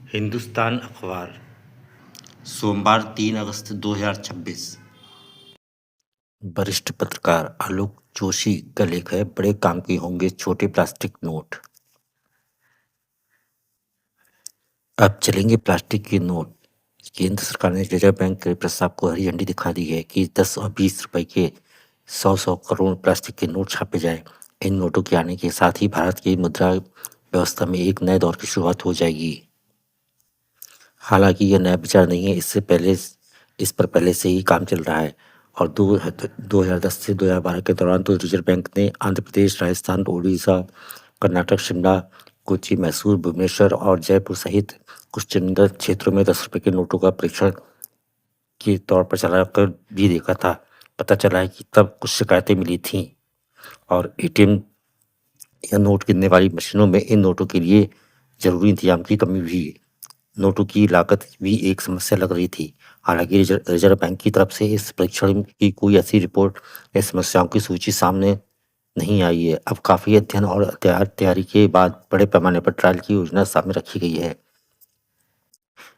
हिंदुस्तान अखबार, सोमवार 3 अगस्त 2026। वरिष्ठ पत्रकार आलोक जोशी का लेख है, बड़े काम के होंगे छोटे प्लास्टिक नोट। अब चलेंगे प्लास्टिक के नोट। केंद्र सरकार ने रिजर्व बैंक के प्रस्ताव को हरी झंडी दिखा दी है कि 10 और 20 रुपए के 100 करोड़ प्लास्टिक के नोट छापे जाएं। इन नोटों के आने के साथ ही भारत की मुद्रा व्यवस्था में एक नए दौर की शुरुआत हो जाएगी। हालांकि यह नया विचार नहीं है, इस पर पहले से ही काम चल रहा है और 2010 से 2012 के दौरान तो रिजर्व बैंक ने आंध्र प्रदेश, राजस्थान, उड़ीसा, कर्नाटक, शिमला, कोच्चि, मैसूर, भुवनेश्वर और जयपुर सहित कुछ चुनिंदा क्षेत्रों में 10 रुपए के नोटों का परीक्षण के तौर पर चलाकर भी देखा था। पता चला है कि तब कुछ शिकायतें मिली थीं और एटीएम या नोट गिनने वाली मशीनों में इन नोटों के लिए जरूरी इंतजाम की कमी भी, नोटों की लागत भी एक समस्या लग रही थी। हालांकि रिजर्व बैंक की तरफ से इस परीक्षण की कोई ऐसी रिपोर्ट या समस्याओं की सूची सामने नहीं आई है। अब काफी अध्ययन और तैयारी के बाद बड़े पैमाने पर ट्रायल की योजना सामने रखी गई है।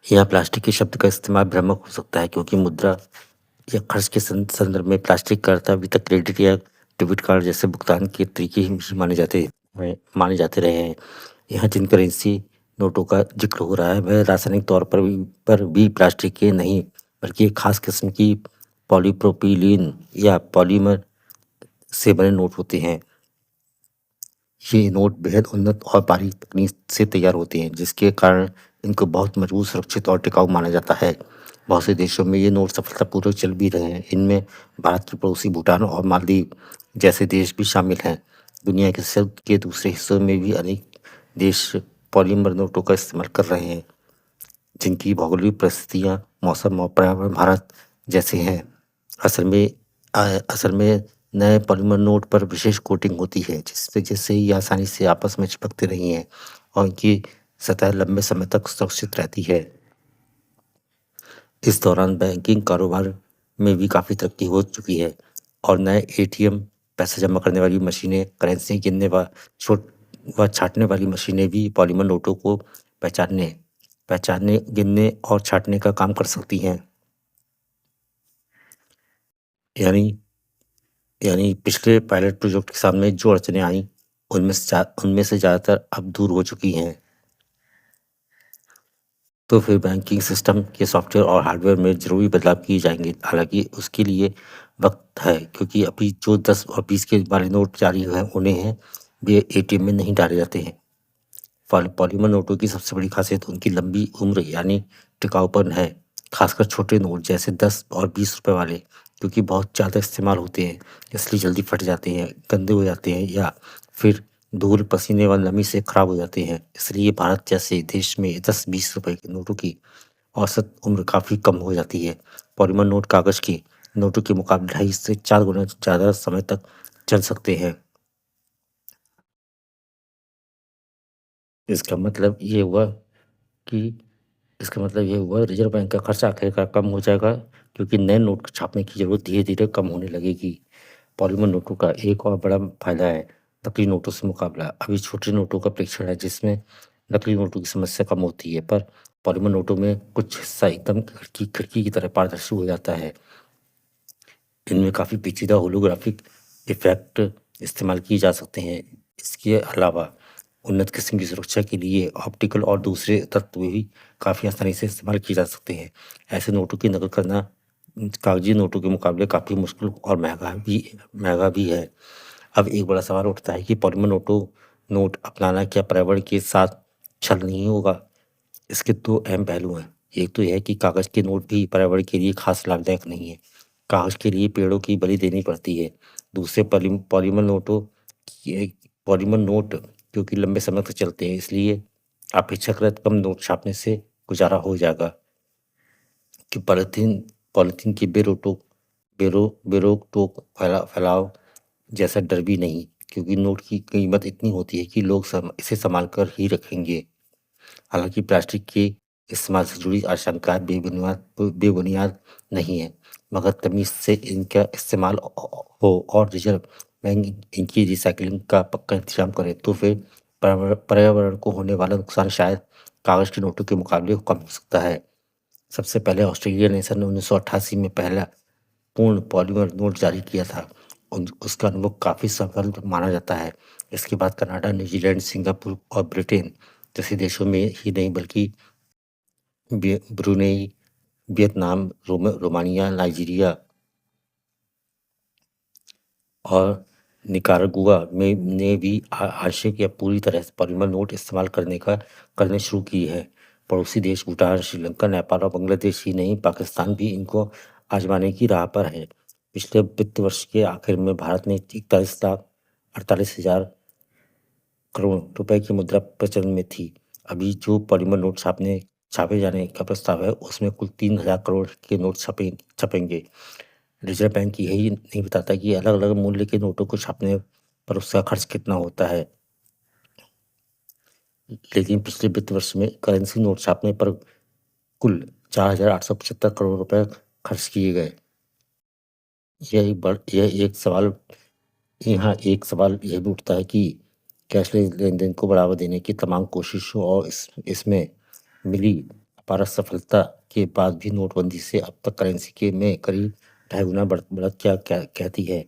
यहाँ प्लास्टिक के शब्द का इस्तेमाल भ्रामक हो सकता है, क्योंकि मुद्रा या खर्च के संदर्भ में प्लास्टिक का अर्थ अभी तक क्रेडिट या डेबिट कार्ड जैसे भुगतान के तरीके ही माने जाते रहे हैं। यहाँ जिन करेंसी नोटों का जिक्र हो रहा है वह रासायनिक तौर पर भी प्लास्टिक के नहीं, बल्कि एक खास किस्म की पॉलीप्रोपिलीन या पॉलीमर से बने नोट होते हैं। ये नोट बेहद उन्नत और बारीक तकनीक से तैयार होते हैं, जिसके कारण इनको बहुत मजबूत, सुरक्षित और टिकाऊ माना जाता है। बहुत से देशों में ये नोट सफलतापूर्वक चल भी रहे हैं। इनमें भारत की पड़ोसी भूटान और मालदीव जैसे देश भी शामिल हैं। दुनिया के दूसरे हिस्सों में भी अनेक देश पॉलीमर नोटों का इस्तेमाल कर रहे हैं, जिनकी भौगोलिक परिस्थितियाँ, मौसम और पर्यावरण भारत जैसे हैं। असल में नए पॉलीमर नोट पर विशेष कोटिंग होती है, जिससे ये आसानी से आपस में चिपकते नहीं हैं और इनकी सतह लंबे समय तक सुरक्षित रहती है। इस दौरान बैंकिंग कारोबार में भी काफ़ी तरक्की हो चुकी है और नए एटीएम, पैसे जमा करने वाली मशीनें, करेंसी गिनने व छाँटने वाली मशीनें भी पॉलीमर नोटों को पहचानने, गिनने और छाँटने का काम कर सकती हैं। यानी पिछले पायलट प्रोजेक्ट के सामने जो अड़चनें आईं, उनमें से ज़्यादातर अब दूर हो चुकी हैं। तो फिर बैंकिंग सिस्टम के सॉफ्टवेयर और हार्डवेयर में ज़रूरी बदलाव किए जाएंगे। हालांकि उसके लिए वक्त है, क्योंकि अभी जो 10 और 20 के वाले नोट जारी हैं उन्हें वे एटीएम में नहीं डाले जाते हैं। पॉलीमर नोटों की सबसे बड़ी खासियत उनकी लंबी उम्र यानी टिकाऊपन है, खासकर छोटे नोट जैसे 10 और 20 रुपए वाले, क्योंकि बहुत ज़्यादा इस्तेमाल होते हैं इसलिए जल्दी फट जाते हैं, गंदे हो जाते हैं या फिर धूल, पसीने व नमी से खराब हो जाते हैं। इसलिए भारत जैसे देश में 10-20 रुपए के नोटों की औसत उम्र काफ़ी कम हो जाती है। पॉलीमर नोट कागज़ के नोटों के मुकाबले 2.5 से 4 गुना ज़्यादा समय तक चल सकते हैं। इसका मतलब ये हुआ कि इसका मतलब ये हुआ रिजर्व बैंक का खर्च आखिरकार कम हो जाएगा, क्योंकि नए नोट छापने की जरूरत धीरे धीरे कम होने लगेगी। पॉलीमर नोटों का एक और बड़ा फायदा है नकली नोटों से मुकाबला। अभी छोटे नोटों का परीक्षण है, जिसमें नकली नोटों की समस्या कम होती है, पर पॉलीमर नोटों में कुछ हिस्सा एकदम खिड़की की तरह पारदर्शी हो जाता है। इनमें काफ़ी पेचीदा होलोग्राफिक इफेक्ट इस्तेमाल किए जा सकते हैं। इसके अलावा उन्नत किस्म की सुरक्षा के लिए ऑप्टिकल और दूसरे तत्व भी काफ़ी आसानी से इस्तेमाल किए जा सकते हैं। ऐसे नोटों की नकल करना कागजी नोटों के मुकाबले काफ़ी मुश्किल और महंगा भी है। अब एक बड़ा सवाल उठता है कि पॉलीमर नोट अपनाना क्या पर्यावरण के साथ छल नहीं होगा? इसके दो अहम पहलू हैं। एक तो यह है कि कागज़ के नोट भी पर्यावरण के लिए खास लाभदायक नहीं है। कागज़ के लिए पेड़ों की बलि देनी पड़ती है। दूसरे पॉलीमर नोट क्योंकि लंबे समय तक चलते हैं, इसलिए अपेक्षाकृत कम नोट छापने से गुजारा हो जाएगा। कि पॉलीथीन की बेरोक टोक फैलाव जैसा डर भी नहीं, क्योंकि नोट की कीमत इतनी होती है कि लोग इसे संभाल कर ही रखेंगे। हालांकि प्लास्टिक के इस्तेमाल से जुड़ी आशंकाएं बेबुनियाद नहीं है, मगर तमीज से इनका इस्तेमाल हो और रिजर्व बैंक इनकी रिसाइकलिंग का पक्का इंतजाम करे तो फिर पर्यावरण को होने वाला नुकसान शायद कागज़ के नोटों के मुकाबले कम हो सकता है। सबसे पहले ऑस्ट्रेलिया ने सन 1988 में पहला पूर्ण पॉलीमर नोट जारी किया था। उसका अनुभव काफ़ी सफल माना जाता है। इसके बाद कनाडा, न्यूजीलैंड, सिंगापुर और ब्रिटेन जैसे देशों में ही नहीं बल्कि ब्रुनेई, वियतनाम, रोमानिया, नाइजीरिया और निकारागुआ में ने भी आंशिक या पूरी तरह से पॉलीमर नोट इस्तेमाल करने शुरू की है। पड़ोसी देश भूटान, श्रीलंका, नेपाल और बांग्लादेश ही नहीं, पाकिस्तान भी इनको आजमाने की राह पर है। पिछले वित्त वर्ष के आखिर में भारत ने 41,48,000 करोड़ रुपए की मुद्रा प्रचलन में थी। अभी जो पॉलीमर नोट छापे जाने का प्रस्ताव है, उसमें कुल 3,000 करोड़ के नोट छपेंगे। रिजर्व बैंक यही नहीं बताता कि अलग-अलग मूल्य के नोटों को छापने पर उसका खर्च कितना होता है। लेकिन पिछले वित्त वर्ष में करेंसी नोट छापने पर कुल 4,875 करोड़ रुपए खर्च किए गए। यहाँ एक सवाल यह भी उठता है कि कैशलेस लेन-देन को बढ़ावा देने की तमाम कोशिशों और इसमें मिली अपार सफलता के बाद भी नोटबंदी से अब तक करेंसी के में करीब 2.5 गुना बढ़त क्या कहती है।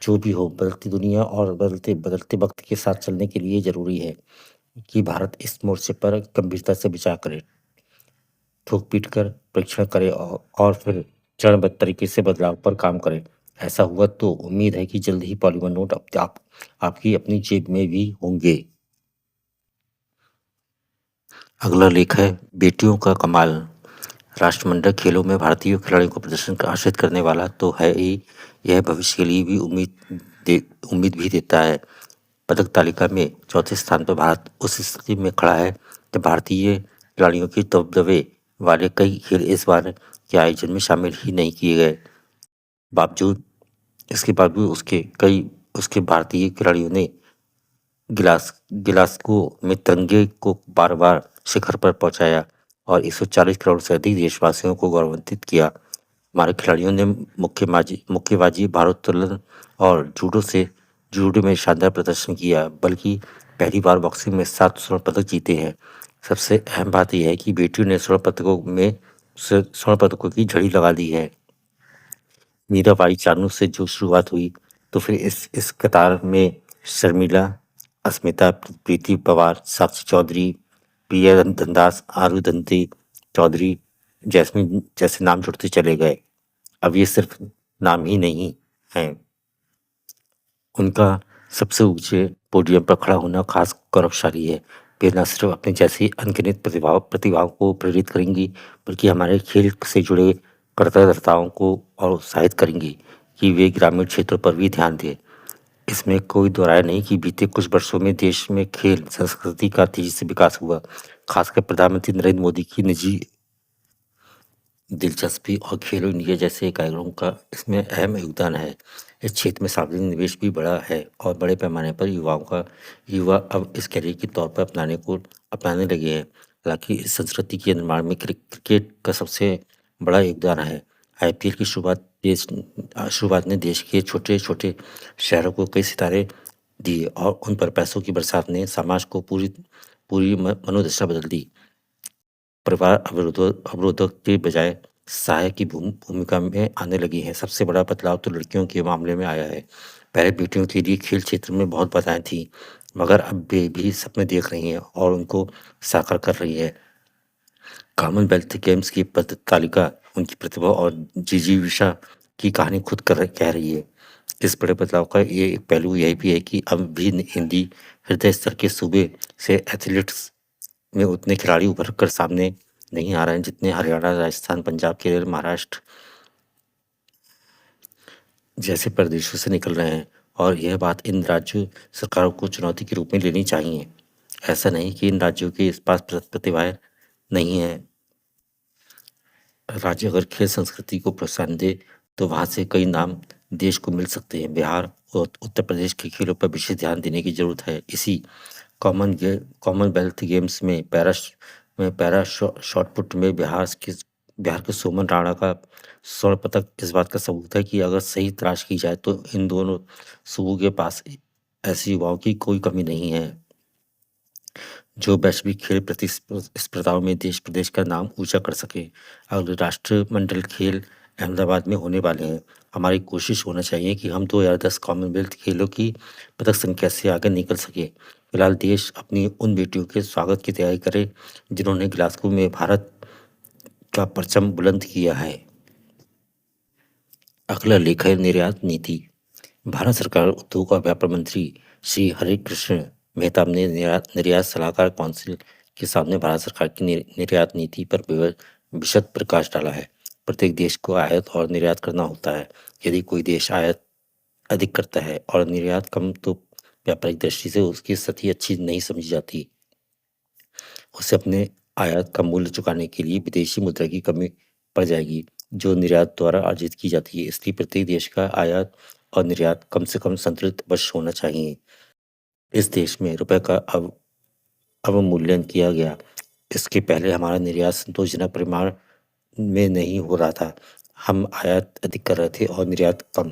जो भी हो, बदलती दुनिया और बदलते वक्त के साथ चलने के लिए ज़रूरी है कि भारत इस मोर्चे पर गंभीरता से विचार करे, थोक-पीट कर परीक्षण करे और फिर चरणबद्ध तरीके से बदलाव पर काम करे। ऐसा हुआ तो उम्मीद है कि जल्द ही पॉलीमर नोट आपकी अपनी जेब में भी होंगे। अगला लेख है बेटियों का कमाल। राष्ट्रमंडल खेलों में भारतीय खिलाड़ियों को प्रदर्शन आकर्षित करने वाला तो है ही, यह भविष्य के लिए भी उम्मीद भी देता है। पदक तालिका में चौथे स्थान पर भारत उस स्थिति में खड़ा है जब भारतीय खिलाड़ियों के दबदबे वाले कई खेल इस बार के आयोजन में शामिल ही नहीं किए गए। इसके बावजूद उसके भारतीय खिलाड़ियों ने गिलास्गो में तिरंगे को बार-बार शिखर पर पहुंचाया और 140 करोड़ से अधिक देशवासियों को गौरवान्वित किया। हमारे खिलाड़ियों ने मुक्केबाजी, भारोत्तोलन और जूडो में शानदार प्रदर्शन किया, बल्कि पहली बार बॉक्सिंग में 7 स्वर्ण पदक जीते हैं। सबसे अहम बात यह है कि बेटियों ने स्वर्ण पदकों की झड़ी लगा दी है। मीराबाई चानू से जो शुरुआत हुई, तो फिर इस कतार में शर्मिला, अस्मिता, प्रीति पवार, साक्षी चौधरी, प्रिया धनदास, आरुधंती चौधरी, जैस्मीन जैसे नाम जुड़ते चले गए। अब ये सिर्फ नाम ही नहीं हैं, उनका सबसे ऊंचे पोडियम पर खड़ा होना खास गौरवशाली है। वे न सिर्फ अपनी जैसी अनगिनत प्रतिभाओं को प्रेरित करेंगी, बल्कि हमारे खेल से जुड़े कर्तव्यताओं को और उत्साहित करेंगी कि वे ग्रामीण क्षेत्रों पर भी ध्यान दें। इसमें कोई दो राय नहीं कि बीते कुछ वर्षों में देश में खेल संस्कृति का तेजी से विकास हुआ। खासकर प्रधानमंत्री नरेंद्र मोदी की निजी दिलचस्पी और खेलो इंडिया जैसे कार्यक्रमों का इसमें अहम योगदान है। इस क्षेत्र में सार्वजनिक निवेश भी बड़ा है और बड़े पैमाने पर युवा अब इस कैरियर के तौर पर अपनाने लगे हैं। हालांकि इस संस्कृति के निर्माण में क्रिकेट का सबसे बड़ा योगदान है। आईपीएल की शुरुआत ने देश के छोटे-छोटे शहरों को कई सितारे दिए और उन पर पैसों की बरसात ने समाज को पूरी मनोदशा बदल दी। परिवार अवरोधक के बजाय सहायक की भूमिका में आने लगी हैं। सबसे बड़ा बदलाव तो लड़कियों के मामले में आया है। पहले बेटियों के लिए खेल क्षेत्र में बहुत बाधाएं थीं, मगर अब वे भी सपने देख रही हैं और उनको साकार कर रही है। कॉमनवेल्थ गेम्स की पदक तालिका उनकी प्रतिभा और जिजीविषा की कहानी खुद कह रही है। इस बड़े बदलाव का ये एक पहलू यह भी है कि अब भी हिंदी हृदय स्तर के सूबे से एथलीट्स में उतने खिलाड़ी उभर कर सामने नहीं आ रहे हैं जितने हरियाणा, राजस्थान, पंजाब, केरल, महाराष्ट्र जैसे प्रदेशों से निकल रहे हैं। और यह बात इन राज्य सरकारों को चुनौती के रूप में लेनी चाहिए। ऐसा नहीं कि इन राज्यों के इस पास प्रतिभाएं नहीं है। राज्य अगर खेल संस्कृति को प्रोत्साहन दे तो वहाँ से कई नाम देश को मिल सकते हैं। बिहार और उत्तर प्रदेश के खेलों पर विशेष ध्यान देने की जरूरत है। इसी कॉमनवेल्थ गेम्स में पैरा शॉटपुट में बिहार के सोमन राणा का स्वर्ण पदक इस बात का सबूत है कि अगर सही तलाश की जाए तो इन दोनों सूबों के पास ऐसे युवाओं की कोई कमी नहीं है जो वैश्विक खेल प्रतिस्पर्धाओं में देश प्रदेश का नाम ऊंचा कर सके। अगले राष्ट्रमंडल खेल अहमदाबाद में होने वाले हैं। हमारी कोशिश होना चाहिए कि हम 2010 कॉमनवेल्थ खेलों की पदक संख्या से आगे निकल सके। फिलहाल देश अपनी उन बेटियों के स्वागत की तैयारी करे जिन्होंने ग्लासगो में भारत का परचम बुलंद किया है। अगला लेख है निर्यात नीति। भारत सरकार उद्योग और व्यापार मंत्री श्री हरिकृष्ण मेहता ने निर्यात सलाहकार काउंसिल के सामने भारत सरकार की निर्यात नीति पर विशद प्रकाश डाला है। प्रत्येक देश को आयात और निर्यात करना होता है। यदि कोई देश आयात अधिक करता है और निर्यात कम, तो व्यापारिक दृष्टि से उसकी स्थिति अच्छी नहीं समझी जाती। उसे अपने आयात का मूल्य चुकाने के लिए विदेशी मुद्रा की कमी पड़ जाएगी, जो निर्यात द्वारा अर्जित की जाती है। इसलिए प्रत्येक देश का आयात और निर्यात कम से कम संतुलित अवश्य होना चाहिए। इस देश में रुपए का अवमूल्यन किया गया। इसके पहले हमारा निर्यात संतोषजनक परिमाण में नहीं हो रहा था। हम आयात अधिक कर रहे थे और निर्यात कम,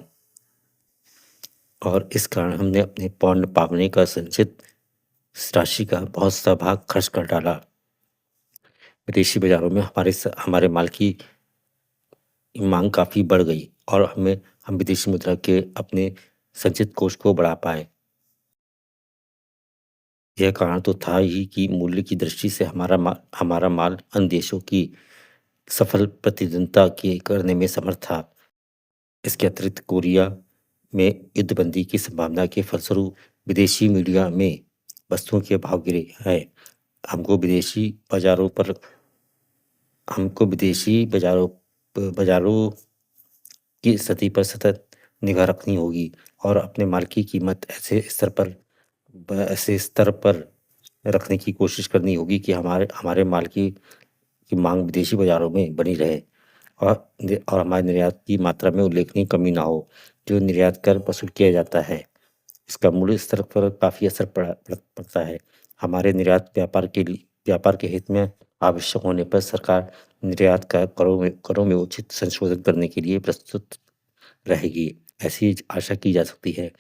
और इस कारण हमने अपने पौंड पावने का संचित राशि का बहुत सा भाग खर्च कर डाला। विदेशी बाजारों में हमारे माल की मांग काफी बढ़ गई और हम विदेशी मुद्रा के अपने संचित कोष को बढ़ा पाए। यह कारण तो था ही कि मूल्य की दृष्टि से हमारा माल अन्य देशों की सफल प्रतिद्वंदिता करने में समर्थ था। इसके अतिरिक्त कोरिया में युद्धबंदी की संभावना के फलस्वरूप विदेशी मीडिया में वस्तुओं के भाव गिरे हैं। हमको विदेशी बाजारों की स्थिति पर सतत निगाह रखनी होगी और अपने माल की कीमत ऐसे स्तर पर रखने की कोशिश करनी होगी कि हमारे माल की मांग विदेशी बाजारों में बनी रहे और हमारे निर्यात की मात्रा में उल्लेखनीय कमी ना हो। जो निर्यात कर वसूल किया जाता है, इसका मूल्य स्तर पर काफी असर पड़ता है। हमारे निर्यात व्यापार के हित में आवश्यक होने पर सरकार निर्यात का करों में उचित संशोधन करने के लिए प्रस्तुत रहेगी, ऐसी आशा की जा सकती है।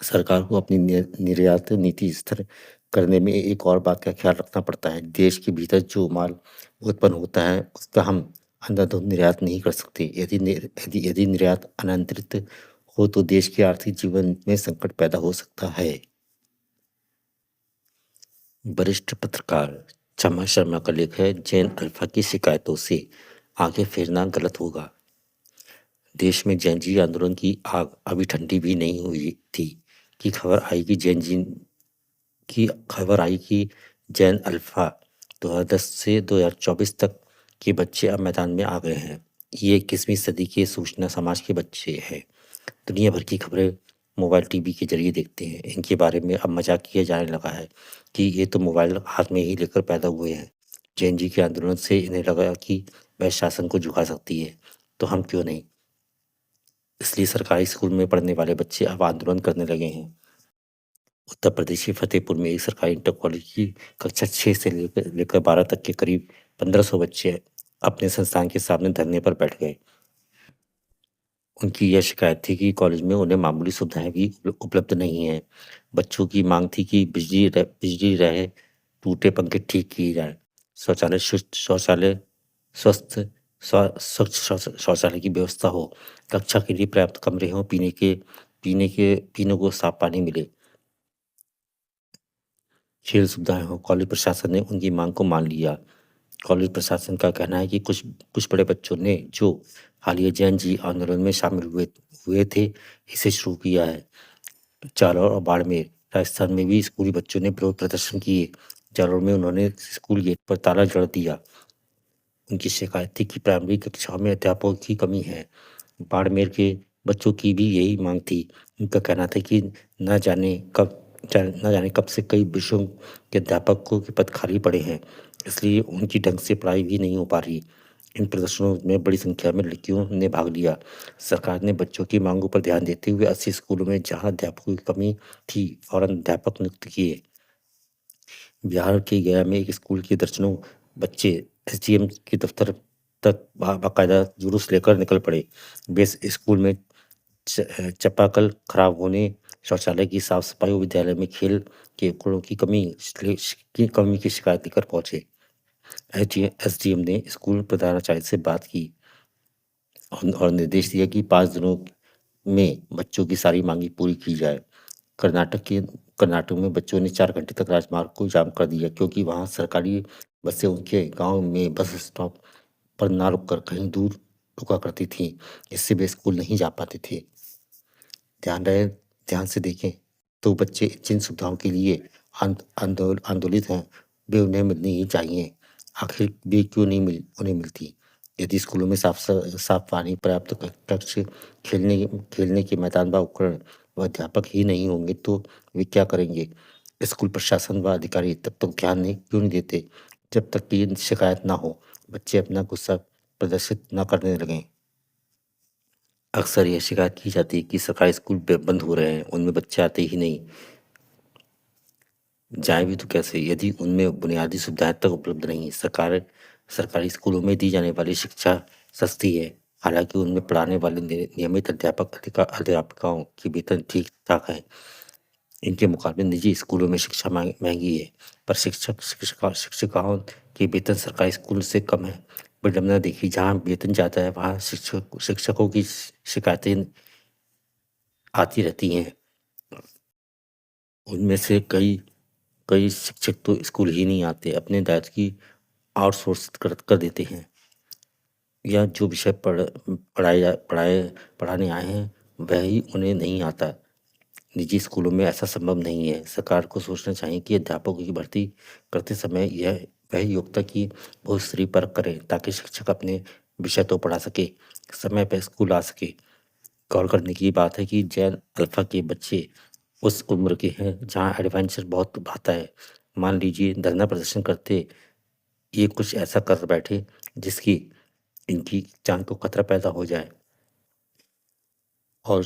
सरकार को अपनी निर्यात नीति स्थिर करने में एक और बात का ख्याल रखना पड़ता है। देश के भीतर जो माल उत्पन्न होता है उसका हम अंधाधुंध निर्यात नहीं कर सकते। यदि निर्यात अनियंत्रित हो तो देश के आर्थिक जीवन में संकट पैदा हो सकता है। वरिष्ठ पत्रकार चमा शर्मा का लेख है, जैन अल्फा की शिकायतों से आगे फिरना गलत होगा। देश में जैन जी आंदोलन की आग अभी ठंडी भी नहीं हुई थी कि खबर आई कि जैन अल्फा 2010 से 2024 तक के बच्चे अब मैदान में आ गए हैं। ये 21वीं सदी के सूचना समाज के बच्चे हैं। दुनिया भर की खबरें मोबाइल टीवी के जरिए देखते हैं। इनके बारे में अब मजाक किया जाने लगा है कि ये तो मोबाइल हाथ में ही लेकर पैदा हुए हैं। जैन जी के आंदोलन से इन्हें लगा कि वह शासन को झुका सकती है, तो हम क्यों नहीं। इसलिए सरकारी स्कूल में पढ़ने वाले बच्चे अब आंदोलन करने लगे हैं। उत्तर प्रदेश के फतेहपुर में एक सरकारी इंटर कॉलेज की कक्षा 6 से लेकर 12 तक के करीब 1500 बच्चे अपने संस्थान के सामने धरने पर बैठ गए। उनकी यह शिकायत थी कि कॉलेज में उन्हें मामूली सुविधाएं भी उपलब्ध नहीं है। बच्चों की मांग थी कि बिजली रहे, टूटे पंखे ठीक किए जाए, शौचालय स्वच्छ शौचालय की व्यवस्था हो, कक्षा के लिए पर्याप्त कमरे हों, पीने को साफ पानी मिले, खेल सुविधाएं हो। कॉलेज प्रशासन ने उनकी मांग को मान लिया। कॉलेज प्रशासन का कहना है कि कुछ बड़े बच्चों ने जो हालिया जैन जी आंदोलन में शामिल हुए थे, इसे शुरू किया है। जालौर और बाड़मेर राजस्थान में भी स्कूली बच्चों ने विरोध प्रदर्शन किए। जालौर में उन्होंने स्कूल गेट पर ताला जड़ दिया। उनकी शिकायत थी कि प्राइमरी कक्षाओं में अध्यापकों की कमी है। बाड़मेर के बच्चों की भी यही मांग थी। उनका कहना था कि न जाने कब से कई विषयों के अध्यापकों के पद खाली पड़े हैं, इसलिए उनकी ढंग से पढ़ाई भी नहीं हो पा रही। इन प्रदर्शनों में बड़ी संख्या में लड़कियों ने भाग लिया। सरकार ने बच्चों की मांगों पर ध्यान देते हुए 80 स्कूलों में जहां अध्यापकों की कमी थी फौरन अध्यापक नियुक्त किए। बिहार के गया में एक स्कूल के दर्जनों बच्चे एसडीएम के दफ्तर तक बाकायदा जुलूस लेकर निकल पड़े। वे स्कूल में चापाकल खराब होने शौचालय की साफ-सफाई और विद्यालय में खेल के उपकरणों की शिकायत लेकर पहुँचे। एसडीएम ने स्कूल प्रधानाचार्य से बात की और निर्देश दिया कि 5 दिनों में बच्चों की सारी माँगें पूरी की जाए। कर्नाटक के कर्नाटक में बच्चों ने 4 घंटे तक राजमार्ग को जाम कर दिया क्योंकि वहाँ सरकारी बसें उनके गाँव में बस स्टॉप पर ना रुककर कहीं दूर रुका करती थीं। इससे वे स्कूल नहीं जा पाते थे। ध्यान रहे ध्यान से देखें तो बच्चे जिन सुविधाओं के लिए आंदोलित हैं, वे उन्हें मिलनी ही चाहिए। आखिर वे क्यों नहीं उन्हें मिलती? यदि स्कूलों में साफ पानी, पर्याप्त कक्ष, खेलने के मैदान व उपकरण व अध्यापक ही नहीं होंगे तो वे क्या करेंगे? स्कूल प्रशासन व अधिकारी तब तक ध्यान नहीं क्यों नहीं देते जब तक कि ये शिकायत ना हो, बच्चे अपना गुस्सा प्रदर्शित ना करने लगें। अक्सर यह शिकायत की जाती है कि सरकारी स्कूल बंद हो रहे हैं, उनमें बच्चे आते ही नहीं। जाएँ भी तो कैसे यदि उनमें बुनियादी सुविधाएँ तक उपलब्ध नहीं हैं। सरकारी स्कूलों में दी जाने वाली शिक्षा सस्ती है, हालाँकि उनमें पढ़ाने वाले नियमित अध्यापकाओं की वेतन ठीक-ठाक है। इनके मुकाबले निजी स्कूलों में शिक्षा महँगी है, पर शिक्षिकाओं के वेतन सरकारी स्कूल से कम है। विडंबना देखिए, जहाँ वेतन ज़्यादा है, वहाँ शिक्षकों की शिकायतें आती रहती हैं। उनमें से कई शिक्षक तो स्कूल ही नहीं आते, अपने दायित्व की आउटसोर्स कर देते हैं या जो विषय पढ़ाने आए हैं, वह ही उन्हें नहीं आता। निजी स्कूलों में ऐसा संभव नहीं है। सरकार को सोचना चाहिए कि अध्यापकों की भर्ती करते समय वह योग्यता की बहुत स्तरीय परख करें ताकि शिक्षक अपने विषय तो पढ़ा सके, समय पे स्कूल आ सके। गौर करने की बात है कि जैन अल्फा के बच्चे उस उम्र के हैं जहाँ एडवेंचर बहुत भाता है। मान लीजिए धरना प्रदर्शन करते ये कुछ ऐसा कर बैठे जिसकी इनकी जान को खतरा पैदा हो जाए और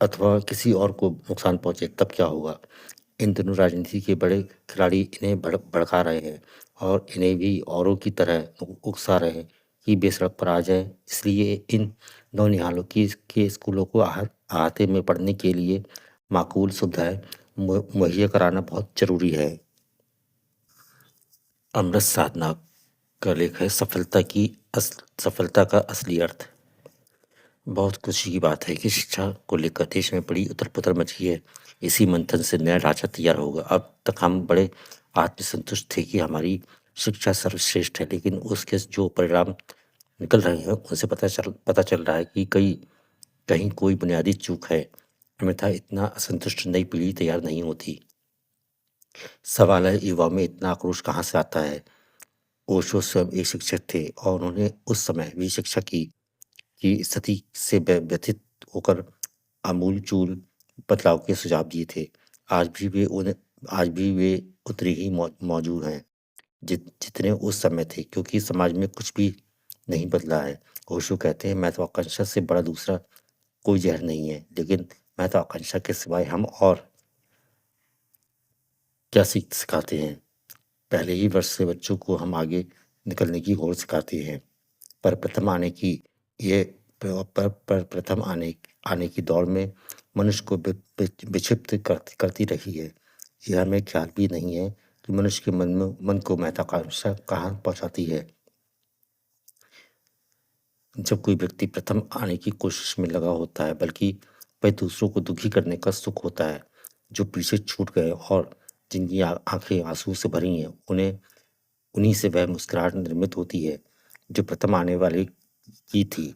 अथवा किसी और को नुकसान पहुंचे, तब क्या होगा? इन दिनों राजनीति के बड़े खिलाड़ी इन्हें भड़का रहे हैं और इन्हें भी औरों की तरह उकसा रहे हैं कि वे सड़क पर आ जाए। इसलिए इन नौनिहालों के स्कूलों को अहाते में पढ़ने के लिए माकूल सुविधाएं मुहैया कराना बहुत जरूरी है। अमृत साधना का लेख है सफलता का असली अर्थ। बहुत खुशी की बात है कि शिक्षा को लेकर देश में बड़ी उथल-पुथल मची है। इसी मंथन से नया ढांचा तैयार होगा। अब तक हम बड़े आत्मसंतुष्ट थे कि हमारी शिक्षा सर्वश्रेष्ठ है, लेकिन उसके जो परिणाम निकल रहे हैं, उनसे पता चल रहा है कि कहीं कोई बुनियादी चूक है। अन्यथा इतना असंतुष्ट नई पीढ़ी तैयार नहीं होती। सवाल है, युवाओं में इतना आक्रोश कहाँ से आता है? ओशो स्वयं एक शिक्षक थे और उन्होंने उस समय भी शिक्षा की स्थिति से व्यथित होकर आमूल-चूल बदलाव के सुझाव दिए थे। आज भी वे उतने ही मौजूद हैं जितने उस समय थे, क्योंकि समाज में कुछ भी नहीं बदला है। ओशो कहते हैं, महत्वाकांक्षा से बड़ा दूसरा कोई ज़हर नहीं है, लेकिन महत्वाकांक्षा के सिवाय हम और क्या सिखाते हैं? पहले ही वर्ष से बच्चों को हम आगे निकलने की होड़ सिखाते हैं, पर प्रथम आने की ये पर प्रथम आने की दौड़ में मनुष्य को विक्षिप्त करती रही है। यह हमें ख्याल भी नहीं है कि मनुष्य के मन को महत्वाकांक्षा कहाँ पहुँचाती है। जब कोई व्यक्ति प्रथम आने की कोशिश में लगा होता है, बल्कि वह दूसरों को दुखी करने का सुख होता है। जो पीछे छूट गए और जिनकी आंखें आंसू से भरी हैं, उन्हीं से वह मुस्कुराहट निर्मित होती है जो प्रथम आने वाले की थी।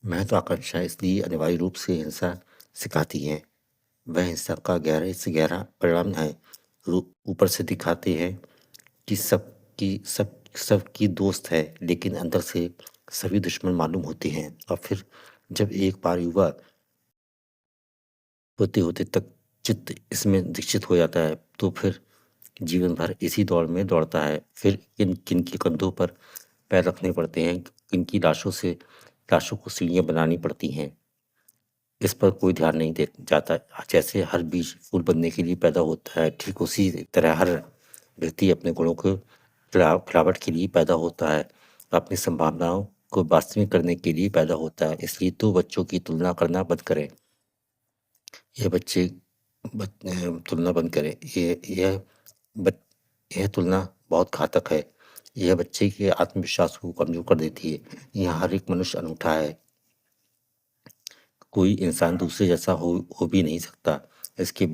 महत्वाकांक्षा इसलिए अनिवार्य रूप से हिंसा सिखाती है। वह हिंसा का गहरे से गहरा परिणाम है। ऊपर से दिखाते हैं कि सबकी दोस्त है, लेकिन अंदर से सभी दुश्मन मालूम होते हैं। और फिर जब एक बार युवा होते होते तक चित्त इसमें दीक्षित हो जाता है, तो फिर जीवन भर इसी दौड़ में दौड़ता है। फिर किनके कंधों पर पैर रखने पड़ते हैं, किनकी लाशों को सीढ़ियाँ बनानी पड़ती हैं। इस पर कोई ध्यान नहीं दे जाता। जैसे हर बीज फूल बनने के लिए पैदा होता है, ठीक उसी तरह हर व्यक्ति अपने गुणों को खिलावट के लिए पैदा होता है। अपनी संभावनाओं को वास्तविक करने के लिए पैदा होता है। इसलिए दो बच्चों की तुलना करना बंद करें। यह बच्चे तुलना बंद करें। यह तुलना बहुत घातक है। यह बच्चे के आत्मविश्वास को कमजोर कर देती है। यह हर एक मनुष्य अनूठा है। कोई इंसान दूसरे जैसा हो भी नहीं सकता। इसके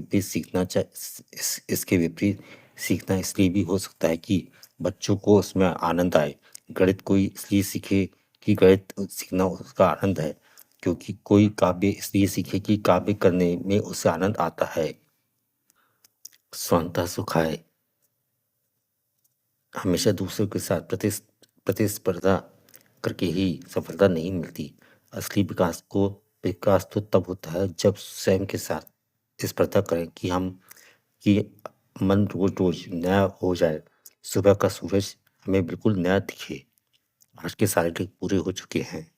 विपरीत सीखना इसलिए भी हो सकता है कि बच्चों को उसमें आनंद आए। गणित कोई इसलिए सीखे कि गणित सीखना उसका आनंद है, क्योंकि कोई काव्य इसलिए सीखे कि काव्य करने में उसे आनंद आता है। स्वतः सुखाए। हमेशा दूसरों के साथ प्रतिस्पर्धा करके ही सफलता नहीं मिलती। असली विकास तो तब होता है जब स्वयं के साथ स्पर्धा करें कि मन रोज रोज नया हो जाए। सुबह का सूरज हमें बिल्कुल नया दिखे। आज के सारे पूरे हो चुके हैं।